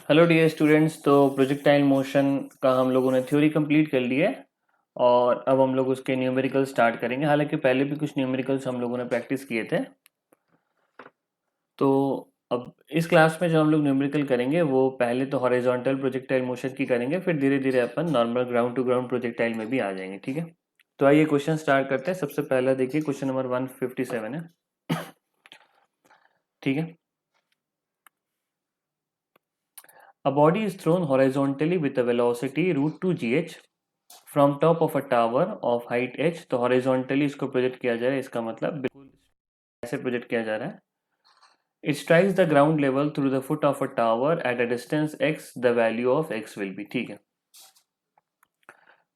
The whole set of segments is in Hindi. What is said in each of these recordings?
Hello dear students. तो प्रोजेक्टाइल मोशन का हम लोगों ने थ्योरी कंप्लीट कर ली है और अब हम लोग उसके न्यूमेरिकल स्टार्ट करेंगे। हालांकि पहले भी कुछ न्यूमेरिकल्स हम लोगों ने प्रैक्टिस किए थे। तो अब इस क्लास में जो हम लोग न्यूमेरिकल करेंगे वो पहले तो हॉरिजॉन्टल प्रोजेक्टाइल मोशन की करेंगे, फिर धीरे धीरे अपन normal ground to ground projectile में भी आ जाएंगे। ठीक है, तो आइए क्वेश्चन स्टार्ट करते हैं। सबसे पहला देखिए, क्वेश्चन नंबर 157 है। ठीक है, a body is thrown horizontally with a velocity root 2 gh from top of a tower of height h। तो हॉरिजॉन्टली इसको प्रोजेक्ट किया जा रहा है, इसका मतलब बिल्कुल ऐसे प्रोजेक्ट किया जा रहा है। It strikes the ground level through the foot of a tower at a distance x, the value of x will be. ठीक है,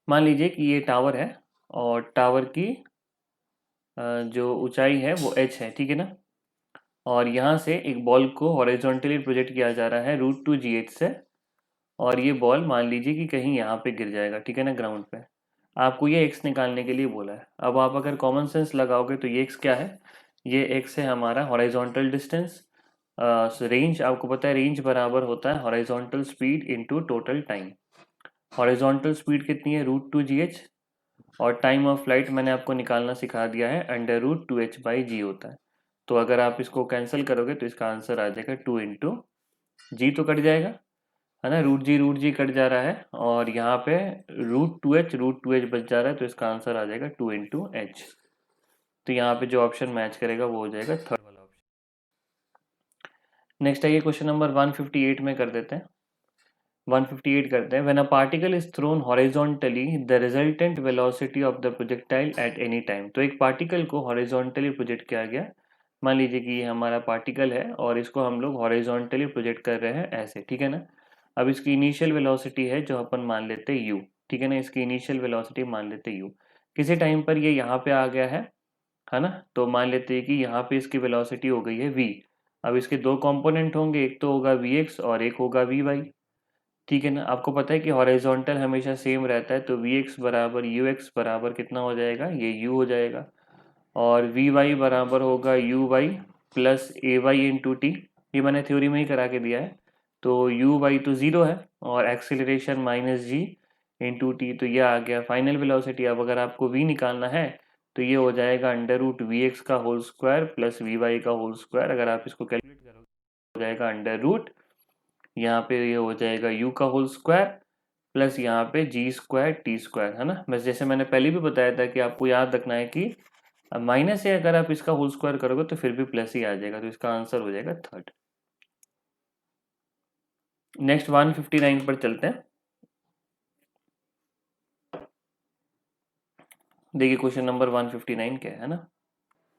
मान लीजिए कि ये टावर है और टावर की जो ऊंचाई है वो h है। ठीक है ना, और यहाँ से एक बॉल को हॉरिजॉन्टली प्रोजेक्ट किया जा रहा है रूट टू जी एच से, और ये बॉल मान लीजिए कि कहीं यहाँ पे गिर जाएगा। ठीक है ना, ग्राउंड पे। आपको ये x निकालने के लिए बोला है। अब आप अगर कॉमन सेंस लगाओगे तो ये x क्या है, ये x है हमारा हॉरिजॉन्टल डिस्टेंस। रेंज आपको पता है, रेंज बराबर होता है horizontal speed into total time. Horizontal speed कितनी है, रूट टू जी एच, और टाइम ऑफ फ्लाइट मैंने आपको निकालना सिखा दिया है, under root two h by g होता है। तो अगर आप इसको कैंसिल करोगे तो इसका आंसर आ जाएगा 2 इंटू जी, तो कट जाएगा है ना, रूट जी कट जा रहा है, और यहाँ पे रूट टू एच बच जा रहा है, तो इसका आंसर आ जाएगा 2 इंटू एच। तो यहाँ पे जो ऑप्शन मैच करेगा वो हो जाएगा थर्ड वाला ऑप्शन। नेक्स्ट आइए क्वेश्चन नंबर 158 में कर देते हैं। 158 करते हैं। When a particle is thrown horizontally the resultant velocity of the projectile at any time. तो एक पार्टिकल को हॉरिजॉन्टली प्रोजेक्ट किया गया। मान लीजिए कि ये हमारा पार्टिकल है और इसको हम लोग हॉरिजॉन्टली प्रोजेक्ट कर रहे हैं ऐसे। ठीक है ना, अब इसकी इनिशियल वेलोसिटी है जो अपन मान लेते हैं u। ठीक है ना, इसकी इनिशियल वेलोसिटी मान लेते हैं u। किसी टाइम पर ये यहाँ पे आ गया है ना, तो मान लेते हैं कि यहाँ पे इसकी वेलोसिटी हो गई है v। अब इसके दो कंपोनेंट होंगे, एक तो होगा vx और एक होगा vy। ठीक है ना, आपको पता है कि हॉरिजॉन्टल हमेशा सेम रहता है, तो vx बराबर ux बराबर कितना हो जाएगा, ये u हो जाएगा, और vy बराबर होगा uy प्लस ए वाई इंटू टी। ये मैंने थ्योरी में ही करा के दिया है। तो यू वाई तो ज़ीरो है, और एक्सीलरेशन माइनस जी इंटू टी, तो ये आ गया फाइनल वेलोसिटी। अब अगर आपको v निकालना है तो ये हो जाएगा अंडर रूट वी एक्स का whole square plus v y का होल स्क्वायर। अगर आप इसको कैलकुलेट करोगे हो जाएगा अंडर रूट, यहाँ पे ये हो जाएगा u का होल स्क्वायर प्लस यहाँ पे जी स्क्वायर टी स्क्वायर, है ना। बस जैसे मैंने पहले भी बताया था कि आपको याद रखना है कि माइनस है, अगर आप इसका होल स्क्वायर करोगे तो फिर भी प्लस ही आ जाएगा, तो इसका आंसर हो जाएगा थर्ड। नेक्स्ट 159 पर चलते हैं। देखिए क्वेश्चन नंबर 159 क्या है ना।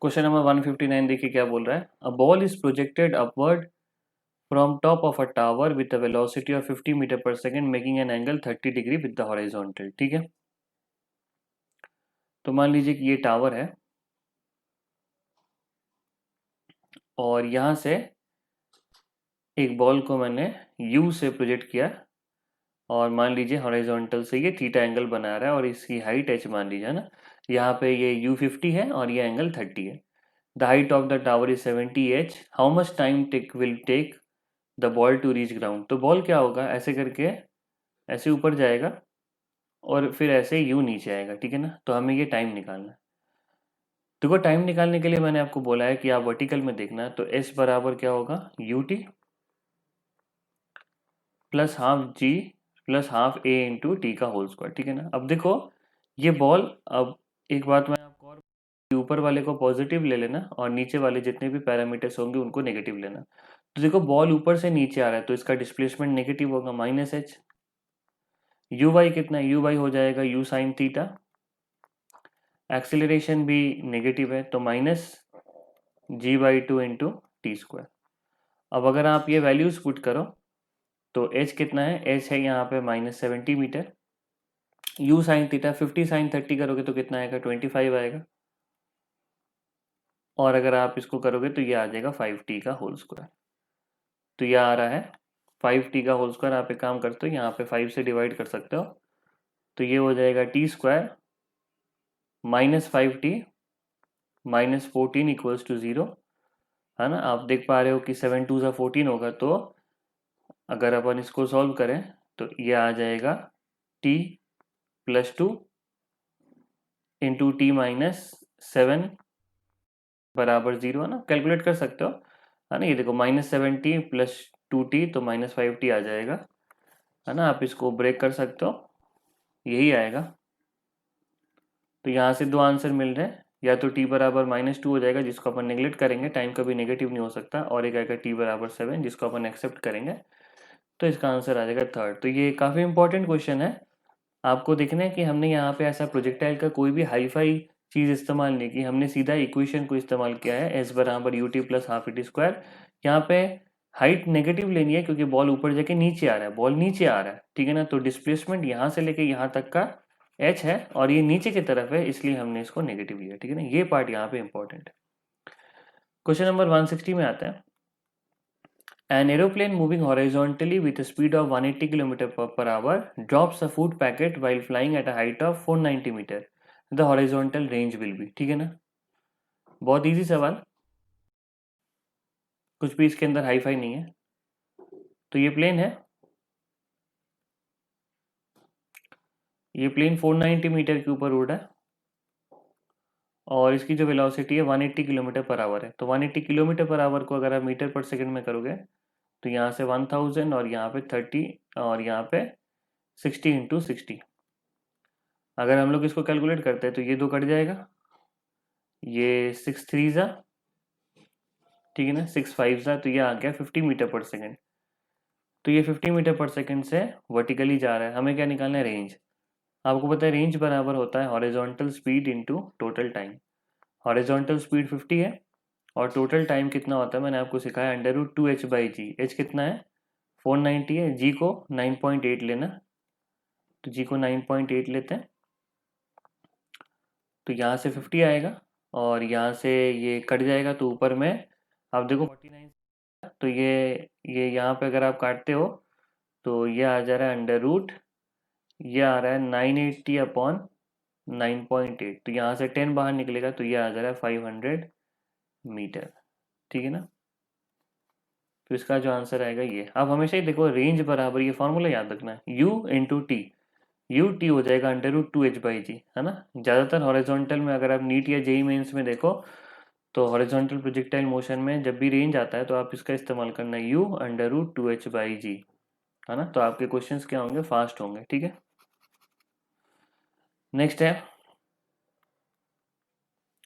क्वेश्चन नंबर 159 देखिए क्या बोल रहा है। A ball is projected upward from top of a tower with a velocity of 50 metre per second making an angle 30 degree with the horizontal. ठीक है, तो मान लीजिए कि ये टावर है और यहाँ से एक बॉल को मैंने यू से प्रोजेक्ट किया, और मान लीजिए हॉरिजॉन्टल से ये थीटा एंगल बना रहा है, और इसकी हाइट h मान लीजिए, है ना। यहाँ पे ये u50 है और ये एंगल 30 है। The height of the tower is 70 h। How much time will take the ball to reach ground. तो बॉल क्या होगा, ऐसे करके ऐसे ऊपर जाएगा और फिर ऐसे यू नीचे आएगा। ठीक है ना, तो हमें ये टाइम निकालना है। देखो टाइम निकालने के लिए मैंने आपको बोला है कि आप वर्टिकल में देखना है, तो s बराबर क्या होगा, u t plus half g plus half a into t का होल स्क्वायर। ठीक है ना, अब देखो ये बॉल, अब एक बात मैं आपको और, ऊपर वाले को पॉजिटिव ले लेना और नीचे वाले जितने भी पैरामीटर्स होंगे उनको नेगेटिव लेना। तो देखो बॉल ऊपर से नीचे आ रहा है तो इसका डिस्प्लेसमेंट नेगेटिव होगा, माइनस एच। यू वाई कितना है, यू वाई हो जाएगा यू साइन थीटा। एक्सिलरेशन भी नेगेटिव है तो minus g by two into t square. अब अगर आप ये वैल्यूज पुट करो तो एच कितना है, एच है यहाँ पे -70 metre. U sine theta 50 sine 30 करोगे तो कितना आएगा, 25 आएगा, और अगर आप इसको करोगे तो ये आ जाएगा 5t का होल स्क्वायर। तो ये आ रहा है 5t का होल स्क्वायर। आप एक काम करते हो, यहाँ पे 5 से डिवाइड कर सकते हो, तो ये हो जाएगा T square -5t -14 equals to 0, है ना। आप देख पा रहे हो कि 7 2 14 होगा, तो अगर अपन इसको सॉल्व करें तो ये आ जाएगा t plus 2 into T minus 7 बराबर 0, है ना। कैलकुलेट कर सकते हो, है ना। ये देखो -7t प्लस 2t तो -5t आ जाएगा, है ना। आप इसको ब्रेक कर सकते हो, यही आएगा। तो यहाँ से दो आंसर मिल रहे हैं, या तो t बराबर -2 हो जाएगा जिसको अपन नेगलेक्ट करेंगे, टाइम कभी नेगेटिव नहीं हो सकता, और एक आएगा t बराबर 7 जिसको अपन एक्सेप्ट करेंगे। तो इसका आंसर आ जाएगा थर्ड। तो ये काफ़ी इंपॉर्टेंट क्वेश्चन है। आपको देखना है कि हमने यहाँ पे ऐसा प्रोजेक्टाइल का कोई भी हाई फाई चीज़ इस्तेमाल नहीं की, हमने सीधा इक्वेशन को इस्तेमाल किया है, एस बराबर u t plus half at square. यहाँ पे हाइट नेगेटिव लेनी है क्योंकि बॉल ऊपर जाके नीचे आ रहा है, बॉल नीचे आ रहा है, ठीक है ना। तो डिस्प्लेसमेंट यहाँ से लेके यहाँ तक का एच है और ये नीचे की तरफ है, इसलिए हमने इसको नेगेटिव लिया, ठीक है ना। ये पार्ट यहाँ पे इंपॉर्टेंट है। क्वेश्चन नंबर 160 में आता है, an aeroplane moving horizontally with a speed of 180 km/h drops a food packet while flying at a height of 490 meter. The horizontal range will be, ठीक है ना। बहुत इजी सवाल, कुछ भी इसके अंदर हाई फाई नहीं है। तो ये प्लेन है, ये प्लेन 490 मीटर के ऊपर उड़ रहा है और इसकी जो वेलोसिटी है 180 km/h है। तो 180 km/h को अगर आप मीटर पर सेकंड में करोगे तो यहाँ से 1000 और यहाँ पे 30 और यहाँ पे 60 इंटू 60। अगर हम लोग इसको कैलकुलेट करते हैं तो ये दो कट जाएगा, ये 6 3 ज़ा, ठीक है ना, 6 5 ज़ा, तो ये आ गया 50 मीटर पर सेकंड। तो ये 50 मीटर पर सेकंड से वर्टिकली जा रहा है, हमें क्या निकालना है, रेंज। आपको पता है रेंज बराबर होता है horizontal speed into total time. Horizontal speed 50 है और टोटल टाइम कितना होता है मैंने आपको सिखाया, √2h/g। एच कितना है, 490 है, जी को 9.8 लेना, तो जी को 9.8 लेते हैं। तो यहाँ से 50 आएगा और यहाँ से ये कट जाएगा, तो ऊपर में आप देखो 49, तो ये यहाँ पे अगर आप काटते हो तो ये आ जा रहा है √, ये आ रहा है 980/9.8, तो यहाँ से 10 बाहर निकलेगा तो ये आ जा रहा है 500 मीटर, ठीक है ना। तो इसका जो आंसर आएगा ये, आप हमेशा ही देखो रेंज बराबर, ये फॉर्मूला याद रखना है, u into T, U T हो जाएगा √2h/g, है ना। ज़्यादातर हॉरिजॉन्टल में अगर आप नीट या जेई मेंस में देखो तो हॉरिजॉन्टल प्रोजेक्टाइल मोशन में जब भी रेंज आता है तो आप इसका इस्तेमाल करना, u√2h/g, है ना। तो आपके क्वेश्चंस क्या होंगे, फास्ट होंगे, ठीक है। नेक्स्ट है,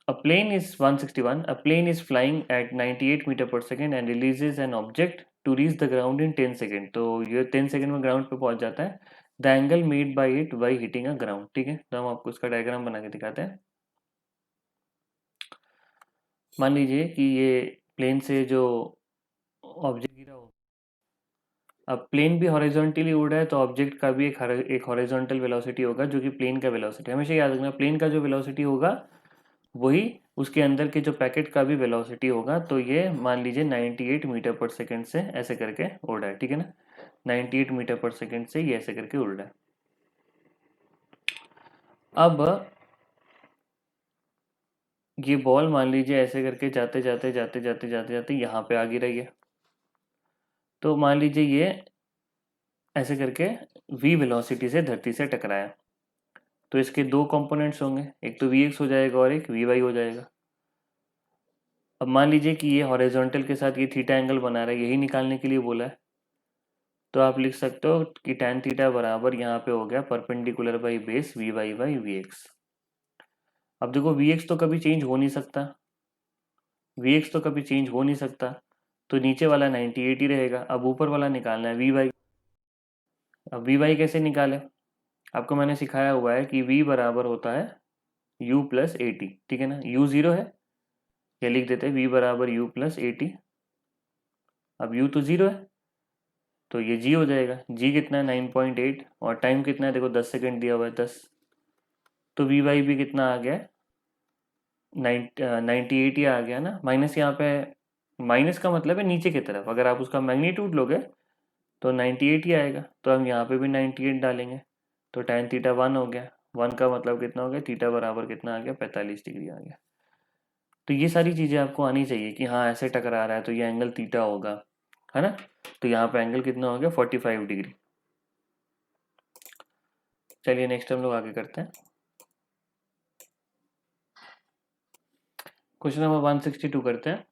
a plane is 161, a plane is flying at 98 metre per second and releases an object to reach the ground in 10 second. तो ये 10 सेकेंड में ग्राउंड पे पहुंच जाता है। The angle made by it by hitting a ground, ठीक है। तो हम आपको इसका डायग्राम बना के दिखाते हैं। मान लीजिए कि ये प्लेन से जो ऑब्जेक्ट गिरा हो, अब प्लेन भी हॉरिजॉन्टली उड़ रहा है तो ऑब्जेक्ट का भी एक हॉरिजॉन्टल वेलोसिटी होगा जो कि प्लेन का वेलोसिटी। हमेशा याद रखना, प्लेन का जो वेलोसिटी होगा वही उसके अंदर के जो पैकेट का भी वेलोसिटी होगा। तो ये मान लीजिए 98 मीटर पर सेकंड से ऐसे करके उड़ रहा है, ठीक है ना। 98 मीटर पर सेकंड से ये ऐसे करके उड़ रहा है। अब ये बॉल मान लीजिए ऐसे करके जाते जाते जाते जाते जाते जाते यहाँ पे आ गिर रही है। तो मान लीजिए ये ऐसे करके v वेलोसिटी से धरती से टकराया, तो इसके दो कंपोनेंट्स होंगे, एक तो vx हो जाएगा और एक vy हो जाएगा। अब मान लीजिए कि ये हॉरिजॉन्टल के साथ ये थीटा एंगल बना रहा है, यही निकालने के लिए बोला है। तो आप लिख सकते हो कि tan थीटा बराबर यहाँ पे हो गया perpendicular by base vy by vx। अब देखो vx तो कभी चेंज हो नहीं सकता, vx तो कभी चेंज हो नहीं सकता, तो नीचे वाला 98 ही रहेगा। अब ऊपर वाला निकालना है vy। अब vy कैसे निकाले, आपको मैंने सिखाया हुआ है कि v बराबर होता है u प्लस ए टी, ठीक है ना। u 0 है, ये लिख देते हैं v बराबर u प्लस ए टी। अब u तो 0 है तो ये g हो जाएगा, g कितना है 9.8 और टाइम कितना है देखो 10 सेकेंड दिया हुआ है 10, तो वी वाई भी कितना आ गया 98 ही आ गया ना। माइनस यहाँ पे, माइनस का मतलब है नीचे की तरफ, अगर आप उसका मैग्नीट्यूड लोगे तो 98 ही आएगा। तो हम यहाँ पे भी 98 डालेंगे तो tan थीटा 1 हो गया, 1 का मतलब कितना हो गया, थीटा बराबर कितना आ गया 45 डिग्री आ गया। तो ये सारी चीज़ें आपको आनी चाहिए कि हाँ ऐसे टकरा रहा है तो ये एंगल थीटा होगा, है ना। तो यहाँ पे एंगल कितना हो गया 45 डिग्री। चलिए नेक्स्ट हम लोग आगे करते हैं। क्वेश्चन नंबर 162 करते हैं।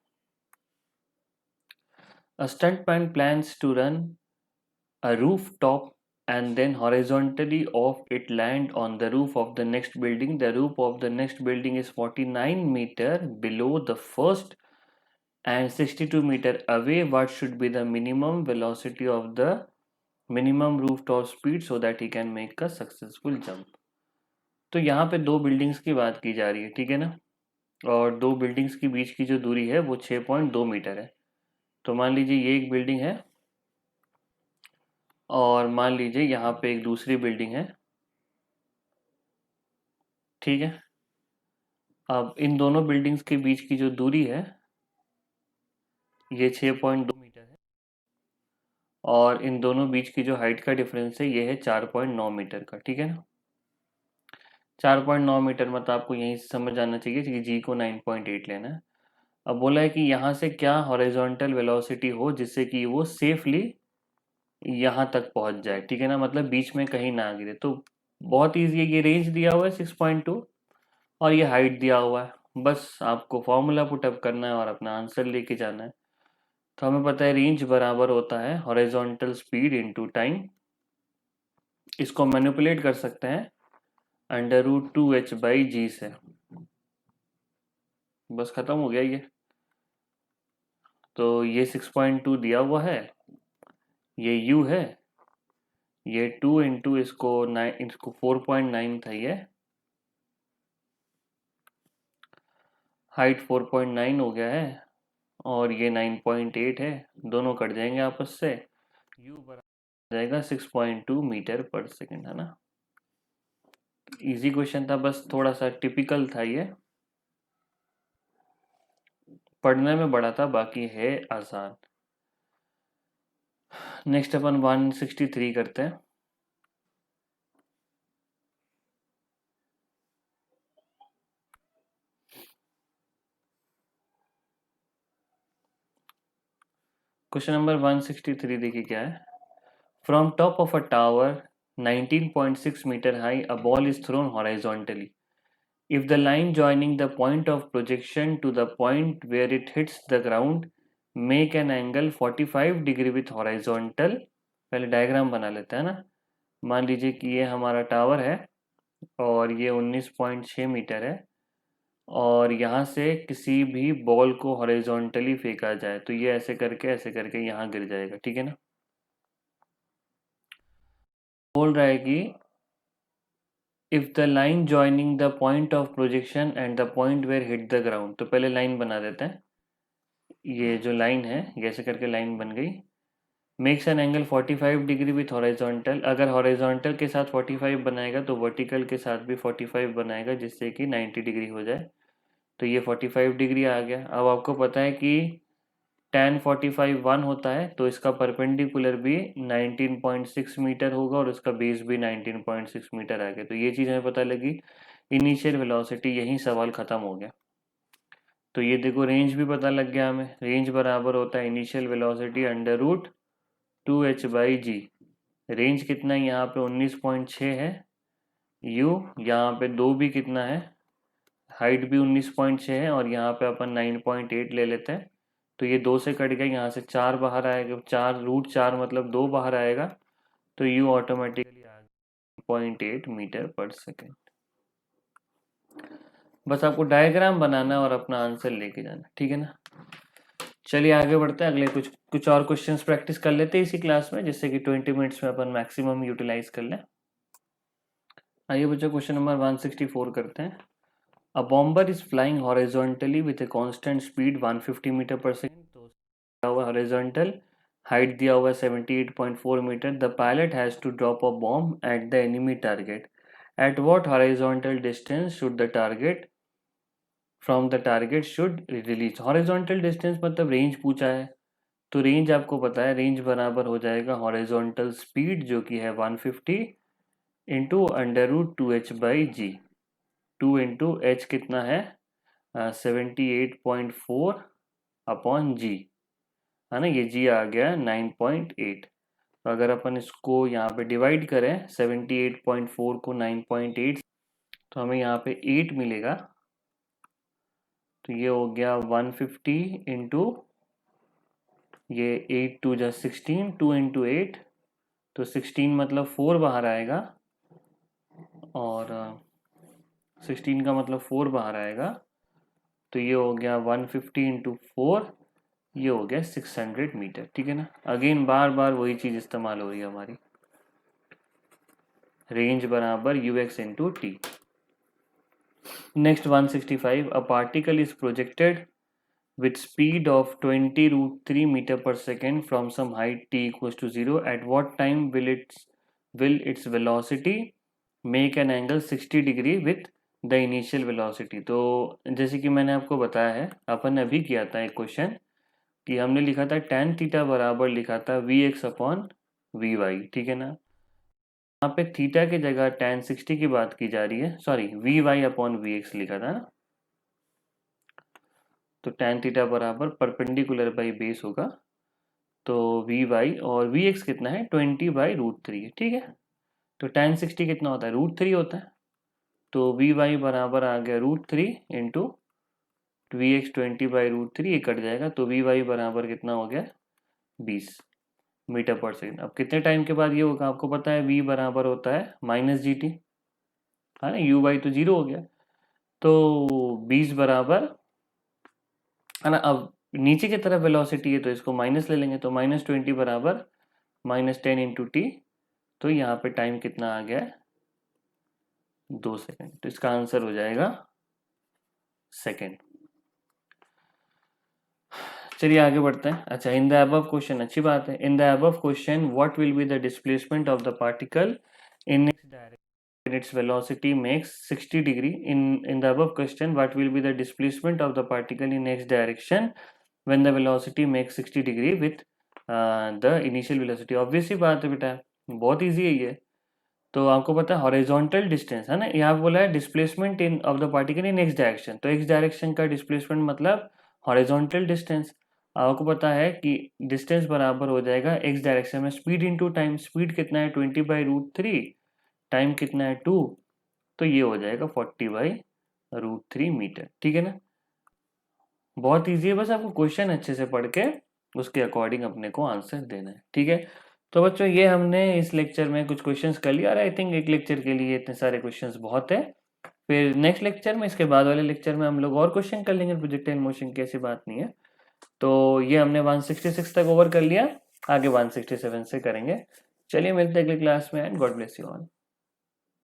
A stuntman plans to run a rooftop and then horizontally off it land on the roof of the next building. The roof of the next building is 49 meter below the first and 62 meter away. What should be the minimum velocity of the minimum rooftop speed so that he can make a successful jump? तो यहाँ पे दो बिल्डिंग्स की बात की जा रही है, ठीक है ना। और दो बिल्डिंग्स के बीच की जो दूरी है वो 6.2 मीटर है। तो मान लीजिए ये एक बिल्डिंग है और मान लीजिए यहाँ पे एक दूसरी बिल्डिंग है, ठीक है। अब इन दोनों बिल्डिंग्स के बीच की जो दूरी है ये 6.2 मीटर है और इन दोनों बीच की जो हाइट का डिफरेंस है ये है 4.9 मीटर का, ठीक है ना। 4.9 मीटर मतलब आपको यहीं से समझ आना चाहिए कि जी को 9.8 लेना है। अब बोला है कि यहाँ से क्या हॉरिजॉन्टल वेलोसिटी हो जिससे कि वो सेफली यहाँ तक पहुँच जाए, ठीक है ना, मतलब बीच में कहीं ना गिरे। तो बहुत ईजी है, ये रेंज दिया हुआ है 6.2 और ये हाइट दिया हुआ है। बस आपको फॉर्मूला पुटअप करना है और अपना आंसर लेके जाना है। तो हमें पता है रेंज बराबर होता है हॉरिजॉन्टल स्पीड इनटू टाइम। इसको मैनिपुलेट कर सकते हैं √2h/g से। बस खत्म हो गया ये। तो ये 6.2 दिया हुआ है, ये u है, ये 2 इंटू इसको 9, इसको 4.9 था, ये हाइट 4.9 हो गया है और ये 9.8 है। दोनों कट जाएंगे आपस से, u बराबर जाएगा 6.2 मीटर पर सेकेंड, है ना। इजी क्वेश्चन था, बस थोड़ा सा टिपिकल था ये, पढ़ने में बड़ा था, बाकी है आसान। नेक्स्ट अपन 163 करते हैं। क्वेश्चन नंबर 163 देखिए क्या है। From top of a tower 19.6 metre high a ball is thrown horizontally. If the line joining the point of projection to the point where it hits the ground make an angle 45 degree with horizontal। पहले डायग्राम बना लेते हैं ना। मान लीजिए कि ये हमारा टावर है और ये 19.6 मीटर है और यहाँ से किसी भी बॉल को हॉरिजॉन्टली फेंका जाए तो ये ऐसे करके यहाँ गिर जाएगा, ठीक है ना। बोल रहा है कि if the line joining the point of projection and the point where hit the ground. तो पहले लाइन बना देते हैं। ये जो लाइन है ये ऐसे करके लाइन बन गई। Makes an angle 45 degree with horizontal. अगर हॉरिजॉन्टल के साथ 45 बनाएगा तो वर्टिकल के साथ भी 45 बनाएगा जिससे कि 90 डिग्री हो जाए। तो ये 45 डिग्री आ गया। अब आपको पता है कि tan 45 1 होता है तो इसका परपेंडिकुलर भी 19.6 मीटर होगा और उसका बेस भी 19.6 मीटर आ गया। तो ये चीज़ हमें पता लगी। इनिशियल वेलोसिटी, यही सवाल ख़त्म हो गया। तो ये देखो रेंज भी पता लग गया हमें। रेंज बराबर होता है इनिशियल वेलोसिटी √2h/g। रेंज कितना है यहाँ पे 19.6 है। u यहाँ पे 2 भी कितना है, हाइट भी 19.6 है और यहाँ पे अपन 9.8 ले लेते हैं। तो ये 2 से कट गया, यहाँ से 4 बाहर आएगा, 4√4 मतलब 2 बाहर आएगा। तो u ऑटोमेटिकली आ गया 0.8 मीटर पर सेकेंड। बस आपको डायग्राम बनाना और अपना आंसर लेके जाना, ठीक है ना। चलिए आगे बढ़ते हैं। अगले कुछ और क्वेश्चंस प्रैक्टिस कर लेते हैं इसी क्लास में, जिससे कि 20 मिनट्स में अपन मैक्सिमम यूटिलाइज कर लें। आइए बच्चों क्वेश्चन नंबर 164 करते हैं। A bomber is flying horizontally with a constant speed 150 metre per second. तो दिया हुआ हॉरिजॉन्टल, हाइट दिया हुआ है 78.4 metre. The pilot has to drop a bomb at the enemy target. At what horizontal distance should the target from the target should release. Horizontal distance मतलब रेंज पूछा है। तो रेंज आपको पता है, रेंज बराबर हो जाएगा हॉरिजॉन्टल स्पीड जो कि है 150 इंटू √2h/g। 2 इंटू एच कितना है 78.4 अपॉन जी। है ना, ये जी आ गया 9.8। तो अगर अपन इसको यहाँ पे डिवाइड करें 78.4 को 9.8, तो हमें यहाँ पे 8 मिलेगा। तो ये हो गया 150 इंटू ये 8 टू जा 16, 2 इंटू 8, तो 16 मतलब 4 बाहर आएगा, और 16 का मतलब 4 बाहर आएगा। तो ये हो गया 150 इंटू 4, ये हो गया 600 मीटर। ठीक है ना, अगेन बार बार वही चीज इस्तेमाल हो रही है हमारी, रेंज बराबर you x into T. Next 165, a particle is projected with speed of 20 root 3 meter per second from some height t equals to 0, at what time will its velocity make an angle 60 degree with the initial velocity। तो जैसे कि मैंने आपको बताया है, अपन ने अभी किया था एक क्वेश्चन कि हमने लिखा था tan थीटा बराबर लिखा था v x upon v y. ठीक है ना, यहाँ पे थीटा की जगह tan 60 की बात की जा रही है, sorry v y upon v x लिखा था ना। तो tan थीटा बराबर परपेंडिकुलर बाई बेस होगा, तो वी वाई और वी एक्स कितना है 20 बाई रूट 3 है। ठीक है, तो tan 60 कितना होता है रूट 3 होता है, तो वी वाई बराबर आ गया root 3 into v x 20 by root 3, ये कट जाएगा, तो वी वाई बराबर कितना हो गया 20 मीटर पर सेकेंड। अब कितने टाइम के बाद ये होगा आपको पता है, वी बराबर होता है माइनस जी टी, है ना, यू वाई तो 0 हो गया, तो 20 बराबर, है ना। अब नीचे की तरफ वेलोसिटी है तो इसको माइनस ले लेंगे, तो -20 बराबर -10 इंटू टी, तो यहाँ पे टाइम कितना आ गया है 2 सेकेंड, तो इसका आंसर हो जाएगा सेकेंड। चलिए आगे बढ़ते हैं। अच्छा, इन द अबव क्वेश्चन, अच्छी बात है, in the above question what will be the displacement of the particle in its direction, its velocity makes 60 degree। in the above question, what will be the displacement of the particle in x direction when the velocity makes 60 degree with the initial velocity। obvious ही बात है बेटा, बहुत इजी है ये। तो आपको पता है हॉरिजॉन्टल डिस्टेंस है ना, यहाँ बोला है displacement in of the particle in x direction, तो एक्स डायरेक्शन का डिस्प्लेसमेंट मतलब हॉरिजॉन्टल डिस्टेंस। आपको पता है कि डिस्टेंस बराबर हो जाएगा एक्स डायरेक्शन में स्पीड इनटू टाइम, स्पीड कितना है 20 बाई रूट 3, टाइम कितना है 2, तो ये हो जाएगा 40 बाई रूट 3 मीटर। ठीक है ना, बहुत ईजी है, बस आपको क्वेश्चन अच्छे से पढ़ के उसके अकॉर्डिंग अपने को आंसर देना है। ठीक है, तो बच्चों ये हमने इस लेक्चर में कुछ क्वेश्चंस कर लिया, और आई थिंक एक लेक्चर के लिए इतने सारे क्वेश्चंस बहुत है। फिर नेक्स्ट लेक्चर में, इसके बाद वाले लेक्चर में हम लोग और क्वेश्चन कर लेंगे प्रोजेक्टाइल मोशन की, ऐसी बात नहीं है। तो ये हमने 166 तक ओवर कर लिया, आगे 167 से करेंगे। चलिए मिलते हैं अगली क्लास में, and God bless you all.